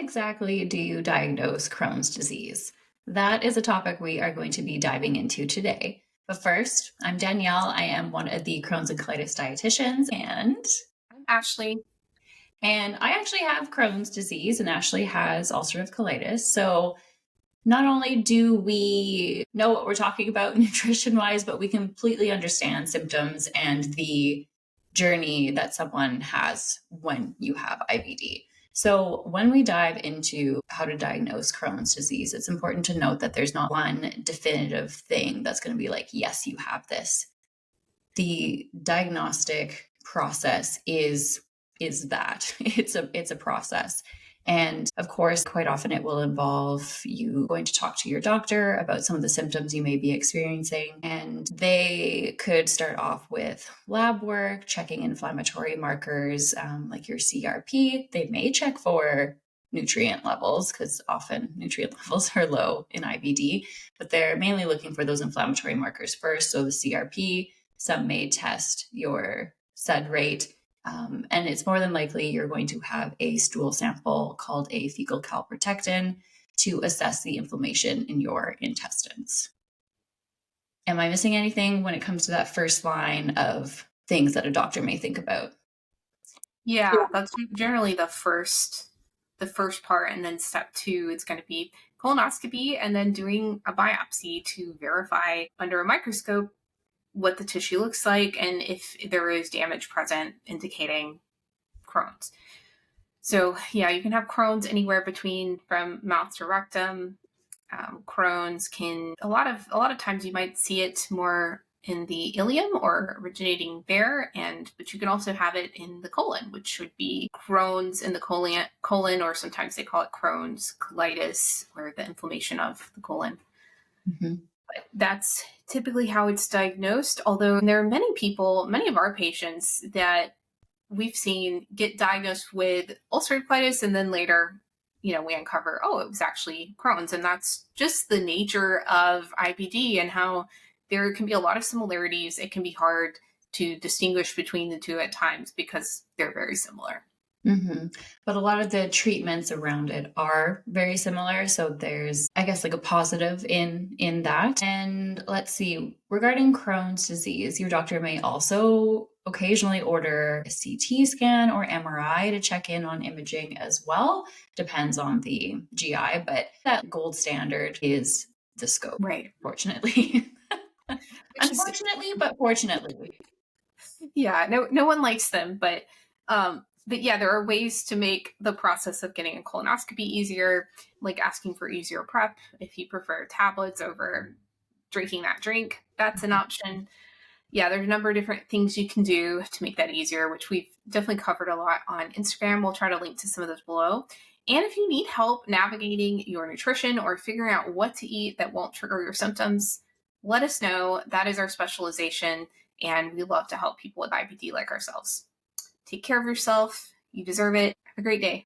exactly do you diagnose Crohn's disease? That is a topic we are going to be diving into today. But first, I'm Danielle. I am one of the Crohn's and colitis dietitians, I'm Ashley. and I actually have Crohn's disease, and Ashley has ulcerative colitis. So not only do we know what we're talking about nutrition wise, but we completely understand symptoms and the journey that someone has when you have IBD. So, when we dive into how to diagnose Crohn's disease, it's important to note that there's not one definitive thing that's going to be like, yes, you have this. The diagnostic process is that it's a process. And of course, quite often it will involve you going to talk to your doctor about some of the symptoms you may be experiencing. And they could start off with lab work, checking inflammatory markers like your CRP. They may check for nutrient levels because often nutrient levels are low in IBD, but they're mainly looking for those inflammatory markers first. So the CRP, some may test your SED rate. And it's more than likely you're going to have a stool sample called a fecal calprotectin to assess the inflammation in your intestines. Am I missing anything when it comes to that first line of things that a doctor may think about? Yeah, that's generally the first part, and then step two is going to be colonoscopy, and then doing a biopsy to verify under a microscope what the tissue looks like and if there is damage present, indicating Crohn's. So yeah, you can have Crohn's anywhere between from mouth to rectum. Crohn's can a lot of times you might see it more in the ileum or originating there, but you can also have it in the colon, which would be Crohn's in the colon, or sometimes they call it Crohn's colitis, or the inflammation of the colon. Mm-hmm. But that's typically how it's diagnosed. Although there are many of our patients that we've seen get diagnosed with ulcerative colitis, and then later, we uncover, oh, it was actually Crohn's. And that's just the nature of IBD and how there can be a lot of similarities. It can be hard to distinguish between the two at times because they're very similar. Mm-hmm. But a lot of the treatments around it are very similar. So there's, I guess, like a positive in that. And let's see, regarding Crohn's disease, your doctor may also occasionally order a CT scan or MRI to check in on imaging as well. Depends on the GI, but that gold standard is the scope, Right. fortunately. Which is, Unfortunately, but fortunately. yeah, no one likes them, but yeah, there are ways to make the process of getting a colonoscopy easier, like asking for easier prep. If you prefer tablets over drinking that drink, that's an option. Yeah, there's a number of different things you can do to make that easier, which we've definitely covered a lot on Instagram. We'll try to link to some of those below. And if you need help navigating your nutrition or figuring out what to eat that won't trigger your symptoms, let us know. That is our specialization, and we love to help people with IBD like ourselves. Take care of yourself. You deserve it. Have a great day.